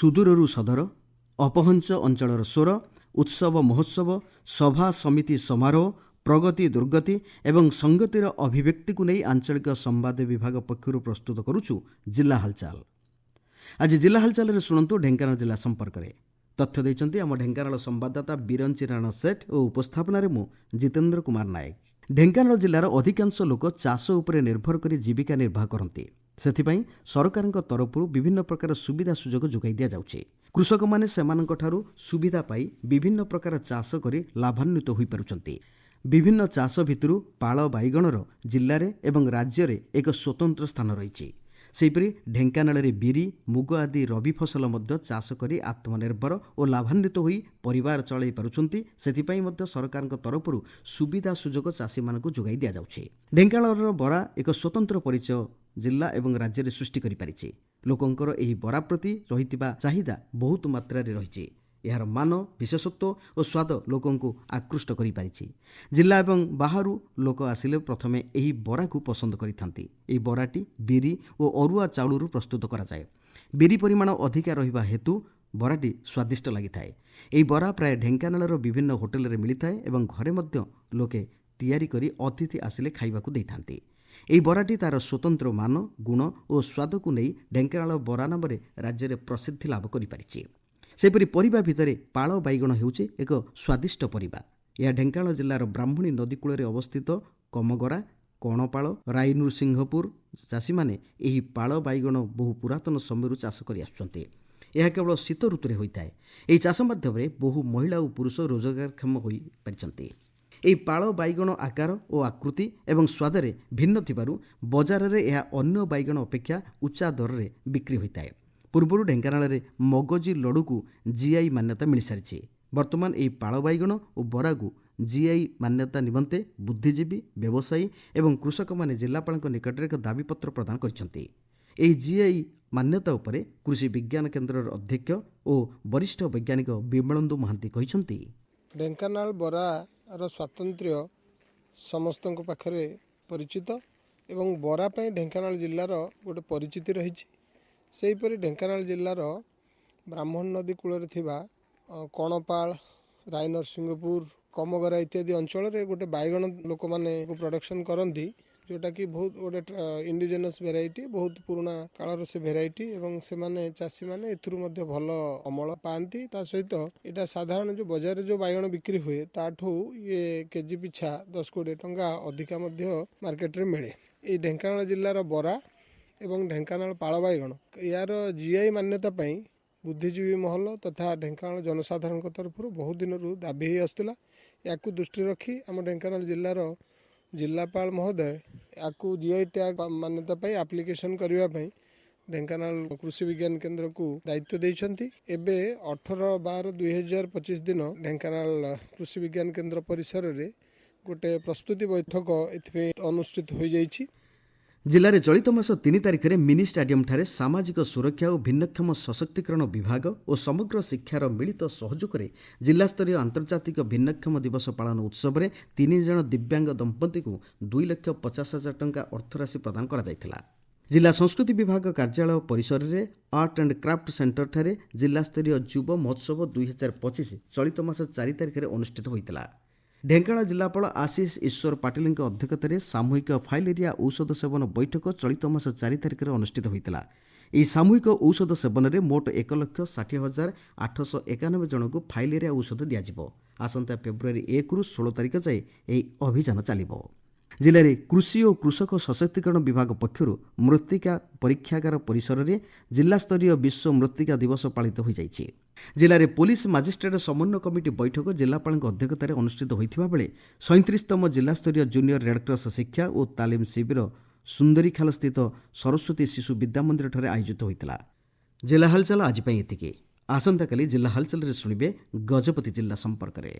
ସୁଦୂରରୁ ସଦର, ଅପହଞ୍ଚ ଅଞ୍ଚଳର ସ୍ୱର, ଉତ୍ସବ ମହୋତ୍ସବ, ସଭା ସମିତି ସମାରୋହ, ପ୍ରଗତି ଦୁର୍ଗତି ଏବଂ ସଂଗତିର ଅଭିବ୍ୟକ୍ତିକୁ ନେଇ ଆଞ୍ଚଳିକ ସମ୍ବାଦ ବିଭାଗ ପକ୍ଷରୁ ପ୍ରସ୍ତୁତ କରୁଛୁ ଜିଲ୍ଲା ହାଲଚାଲ। ଆଜି ଜିଲ୍ଲା ହାଲଚାଲରେ ଶୁଣନ୍ତୁ ଢେଙ୍କାନାଳ ଜିଲ୍ଲା ସମ୍ପର୍କରେ। ତଥ୍ୟ ଦେଇଛନ୍ତି ଆମ ଢେଙ୍କାନାଳ ସମ୍ବାଦଦାତା ବିରଞ୍ଚି ରାଣା ସେଠ ଓ ଉପସ୍ଥାପନାରେ ମୁଁ ଜିତେନ୍ଦ୍ର କୁମାର ନାୟକ। ଢେଙ୍କାନାଳ ଜିଲ୍ଲାର ଅଧିକାଂଶ ଲୋକ ଚାଷ ଉପରେ ନିର୍ଭର କରି ଜୀବିକା ନିର୍ବାହ କରନ୍ତି। ସେଥିପାଇଁ ସରକାରଙ୍କ ତରଫରୁ ବିଭିନ୍ନ ପ୍ରକାର ସୁବିଧା ସୁଯୋଗ ଯୋଗାଇ ଦିଆଯାଉଛି। କୃଷକମାନେ ସେମାନଙ୍କଠାରୁ ସୁବିଧା ପାଇ ବିଭିନ୍ନ ପ୍ରକାର ଚାଷ କରି ଲାଭାନ୍ୱିତ ହୋଇପାରୁଛନ୍ତି। ବିଭିନ୍ନ ଚାଷ ଭିତରୁ ପାଳ ବାଇଗଣର ଜିଲ୍ଲାରେ ଏବଂ ରାଜ୍ୟରେ ଏକ ସ୍ୱତନ୍ତ୍ର ସ୍ଥାନ ରହିଛି। ସେହିପରି ଢେଙ୍କାନାଳରେ ବିରି, ମୁଗ ଆଦି ରବି ଫସଲ ମଧ୍ୟ ଚାଷ କରି ଆତ୍ମନିର୍ଭର ଓ ଲାଭାନ୍ୱିତ ହୋଇ ପରିବାର ଚଳାଇ ପାରୁଛନ୍ତି। ସେଥିପାଇଁ ମଧ୍ୟ ସରକାରଙ୍କ ତରଫରୁ ସୁବିଧା ସୁଯୋଗ ଚାଷୀମାନଙ୍କୁ ଯୋଗାଇ ଦିଆଯାଉଛି। ଢେଙ୍କାନାଳର ବରା ଏକ ସ୍ୱତନ୍ତ୍ର ପରିଚୟ ଜିଲ୍ଲା ଏବଂ ରାଜ୍ୟରେ ସୃଷ୍ଟି କରିପାରିଛି। ଲୋକଙ୍କର ଏହି ବରା ପ୍ରତି ରହିଥିବା ଚାହିଦା ବହୁତ ମାତ୍ରାରେ ରହିଛି। ଏହାର ମାନ, ବିଶେଷତ୍ୱ ଓ ସ୍ୱାଦ ଲୋକଙ୍କୁ ଆକୃଷ୍ଟ କରିପାରିଛି। ଜିଲ୍ଲା ଏବଂ ବାହାରୁ ଲୋକ ଆସିଲେ ପ୍ରଥମେ ଏହି ବରାକୁ ପସନ୍ଦ କରିଥାନ୍ତି। ଏହି ବରାଟି ବିରି ଓ ଅରୁଆ ଚାଉଳରୁ ପ୍ରସ୍ତୁତ କରାଯାଏ। ବିରି ପରିମାଣ ଅଧିକା ରହିବା ହେତୁ ବରାଟି ସ୍ୱାଦିଷ୍ଟ ଲାଗିଥାଏ। ଏହି ବରା ପ୍ରାୟ ଢେଙ୍କାନାଳର ବିଭିନ୍ନ ହୋଟେଲରେ ମିଳିଥାଏ ଏବଂ ଘରେ ମଧ୍ୟ ଲୋକେ ତିଆରି କରି ଅତିଥି ଆସିଲେ ଖାଇବାକୁ ଦେଇଥାନ୍ତି। ଏହି ବରାଟି ତା'ର ସ୍ୱତନ୍ତ୍ର ମାନ, ଗୁଣ ଓ ସ୍ୱାଦକୁ ନେଇ ଢେଙ୍କାନାଳ ବରା ନାମରେ ରାଜ୍ୟରେ ପ୍ରସିଦ୍ଧି ଲାଭ କରିପାରିଛି। ସେହିପରି ପରିବା ଭିତରେ ପାଳ ବାଇଗଣ ହେଉଛି ଏକ ସ୍ୱାଦିଷ୍ଟ ପରିବା। ଏହା ଢେଙ୍କାନାଳ ଜିଲ୍ଲାର ବ୍ରାହ୍ମଣୀ ନଦୀ କୂଳରେ ଅବସ୍ଥିତ କମଗରା, କଣପାଳ, ରାଇନୃସିଂହପୁର ଚାଷୀମାନେ ଏହି ପାଳ ବାଇଗଣ ବହୁ ପୁରାତନ ସମୟରୁ ଚାଷ କରି ଆସୁଛନ୍ତି। ଏହା କେବଳ ଶୀତ ଋତୁରେ ହୋଇଥାଏ। ଏହି ଚାଷ ମାଧ୍ୟମରେ ବହୁ ମହିଳା ଓ ପୁରୁଷ ରୋଜଗାରକ୍ଷମ ହୋଇପାରିଛନ୍ତି। ଏହି ପାଳ ବାଇଗଣ ଆକାର ଓ ଆକୃତି ଏବଂ ସ୍ୱାଦରେ ଭିନ୍ନ ଥିବାରୁ ବଜାରରେ ଏହା ଅନ୍ୟ ବାଇଗଣ ଅପେକ୍ଷା ଉଚ୍ଚା ଦରରେ ବିକ୍ରି ହୋଇଥାଏ। ପୂର୍ବରୁ ଢେଙ୍କାନାଳରେ ମଗଜି ଲଡ଼ୁକୁ ଜିଆଇ ମାନ୍ୟତା ମିଳିସାରିଛି। ବର୍ତ୍ତମାନ ଏହି ପାଳ ବାଇଗଣ ଓ ବରାକୁ ଜିଆଇ ମାନ୍ୟତା ନିମନ୍ତେ ବୁଦ୍ଧିଜୀବୀ, ବ୍ୟବସାୟୀ ଏବଂ କୃଷକମାନେ ଜିଲ୍ଲାପାଳଙ୍କ ନିକଟରେ ଏକ ଦାବିପତ୍ର ପ୍ରଦାନ କରିଛନ୍ତି। ଏହି ଜିଆଇ ମାନ୍ୟତା ଉପରେ କୃଷି ବିଜ୍ଞାନ କେନ୍ଦ୍ରର ଅଧ୍ୟକ୍ଷ ଓ ବରିଷ୍ଠ ବୈଜ୍ଞାନିକ ବିମଳେନ୍ଦୁ ମହାନ୍ତି କହିଛନ୍ତି, ଢେଙ୍କାନାଳ ବରାର ସ୍ୱାତନ୍ତ୍ର୍ୟ ସମସ୍ତଙ୍କ ପାଖରେ ପରିଚିତ ଏବଂ ବରା ପାଇଁ ଢେଙ୍କାନାଳ ଜିଲ୍ଲାର ଗୋଟେ ପରିଚିତି ରହିଛି। ସେହିପରି ଢେଙ୍କାନାଳ ଜିଲ୍ଲାର ବ୍ରାହ୍ମଣ ନଦୀ କୂଳରେ ଥିବା କଣପାଳ, ରାଇନରସିଂହପୁର, କମଗରା ଇତ୍ୟାଦି ଅଞ୍ଚଳରେ ଗୋଟେ ବାଇଗଣ ଲୋକମାନେ ପ୍ରଡକ୍ସନ୍ କରନ୍ତି, ଯେଉଁଟାକି ବହୁତ ଗୋଟେ ଇଣ୍ଡିଜେନସ୍ ଭେରାଇଟି, ବହୁତ ପୁରୁଣା କାଳର ସେ ଭେରାଇଟି ଏବଂ ସେମାନେ ଚାଷୀମାନେ ଏଥିରୁ ମଧ୍ୟ ଭଲ ଅମଳ ପାଆନ୍ତି। ତା ସହିତ ଏଇଟା ସାଧାରଣ ଯେଉଁ ବଜାରରେ ଯେଉଁ ବାଇଗଣ ବିକ୍ରି ହୁଏ ତାଠୁ ଇଏ କେଜି ପିଛା 10-20 ଟଙ୍କା ଅଧିକା ମଧ୍ୟ ମାର୍କେଟରେ ମିଳେ। ଏଇ ଢେଙ୍କାନାଳ ଜିଲ୍ଲାର ବରା ଏବଂ ଢେଙ୍କାନାଳ ପାଳ ବାଇଗଣ ଏହାର ଜିଆଇ ମାନ୍ୟତା ପାଇଁ ବୁଦ୍ଧିଜୀବୀ ମହଲ ତଥା ଢେଙ୍କାନାଳ ଜନସାଧାରଣଙ୍କ ତରଫରୁ ବହୁ ଦିନରୁ ଦାବି ହୋଇ ଆସୁଥିଲା। ୟାକୁ ଦୃଷ୍ଟିରେ ରଖି ଆମ ଢେଙ୍କାନାଳ ଜିଲ୍ଲାର ଜିଲ୍ଲାପାଳ ମହୋଦୟ ୟାକୁ ଜିଆଇ ଟ୍ୟାଗ ମାନ୍ୟତା ପାଇଁ ଆପ୍ଲିକେସନ୍ କରିବା ପାଇଁ ଢେଙ୍କାନାଳ କୃଷି ବିଜ୍ଞାନ କେନ୍ଦ୍ରକୁ ଦାୟିତ୍ୱ ଦେଇଛନ୍ତି। ଏବେ 18/12/2025 ଦିନ ଢେଙ୍କାନାଳ କୃଷି ବିଜ୍ଞାନ କେନ୍ଦ୍ର ପରିସରରେ ଗୋଟେ ପ୍ରସ୍ତୁତି ବୈଠକ ଏଥିପାଇଁ ଅନୁଷ୍ଠିତ ହୋଇଯାଇଛି। ଜିଲ୍ଲାରେ ଚଳିତ ମାସ 3 ତାରିଖରେ ମିନି ଷ୍ଟାଡିୟମଠାରେ ସାମାଜିକ ସୁରକ୍ଷା ଓ ଭିନ୍ନକ୍ଷମ ସଶକ୍ତିକରଣ ବିଭାଗ ଓ ସମଗ୍ର ଶିକ୍ଷାର ମିଳିତ ସହଯୋଗରେ ଜିଲ୍ଲାସ୍ତରୀୟ ଆନ୍ତର୍ଜାତିକ ଭିନ୍ନକ୍ଷମ ଦିବସ ପାଳନ ଉତ୍ସବରେ 3 ଜଣ ଦିବ୍ୟାଙ୍ଗ ଦମ୍ପତିଙ୍କୁ 2,50,000 ଟଙ୍କା ଅର୍ଥରାଶି ପ୍ରଦାନ କରାଯାଇଥିଲା। ଜିଲ୍ଲା ସଂସ୍କୃତି ବିଭାଗ କାର୍ଯ୍ୟାଳୟ ପରିସରରେ ଆର୍ଟ ଆଣ୍ଡ କ୍ରାଫ୍ଟ ସେଣ୍ଟରଠାରେ ଜିଲ୍ଲାସ୍ତରୀୟ ଯୁବ ମହୋତ୍ସବ 2025 ଚଳିତ ମାସ 4 ତାରିଖରେ ଅନୁଷ୍ଠିତ ହୋଇଥିଲା। ଢେଙ୍କାନାଳ ଜିଲ୍ଲାପାଳ ଆଶିଷ ଈଶ୍ୱର ପାଟିଲଙ୍କ ଅଧ୍ୟକ୍ଷତାରେ ସାମୂହିକ ଫାଇଲେରିଆ ଔଷଧ ସେବନ ବୈଠକ ଚଳିତ ମାସ 4 ତାରିଖରେ ଅନୁଷ୍ଠିତ ହୋଇଥିଲା। ଏହି ସାମୂହିକ ଔଷଧ ସେବନରେ ମୋଟ 1,60,891 ଜଣଙ୍କୁ ଫାଇଲେରିଆ ଔଷଧ ଦିଆଯିବ। ଆସନ୍ତା ଫେବୃଆରୀ 1ରୁ 16 ତାରିଖ ଯାଏ ଏହି ଅଭିଯାନ ଚାଲିବ। ଜିଲ୍ଲାରେ କୃଷି ଓ କୃଷକ ସଶକ୍ତିକରଣ ବିଭାଗ ପକ୍ଷରୁ ମୃତ୍ତିକା ପରୀକ୍ଷାଗାର ପରିସରରେ ଜିଲ୍ଲାସ୍ତରୀୟ ବିଶ୍ୱ ମୃତ୍ତିକା ଦିବସ ପାଳିତ ହୋଇଯାଇଛି। ଜିଲ୍ଲାରେ ପୋଲିସ ମାଜିଷ୍ଟ୍ରେଟ ସମନ୍ୱୟ କମିଟି ବୈଠକ ଜିଲ୍ଲାପାଳଙ୍କ ଅଧ୍ୟକ୍ଷତାରେ ଅନୁଷ୍ଠିତ ହୋଇଥିବା ବେଳେ 37ତମ ଜିଲ୍ଲାସ୍ତରୀୟ ଜୁନିୟର ରେଡ୍କ୍ରସ ଶିକ୍ଷା ଓ ତାଲିମ ଶିବିର ସୁନ୍ଦରୀଖାଲସ୍ଥିତ ସରସ୍ୱତୀ ଶିଶୁ ବିଦ୍ୟାମନ୍ଦିରଠାରେ ଆୟୋଜିତ ହୋଇଥିଲା। ଜିଲ୍ଲା ହାଲଚାଲ ଆଜି ପାଇଁ ଏତିକି। ଆସନ୍ତାକାଲି ଜିଲ୍ଲା ହାଲଚାଲରେ ଶୁଣିବେ ଗଜପତି ଜିଲ୍ଲା ସମ୍ପର୍କରେ।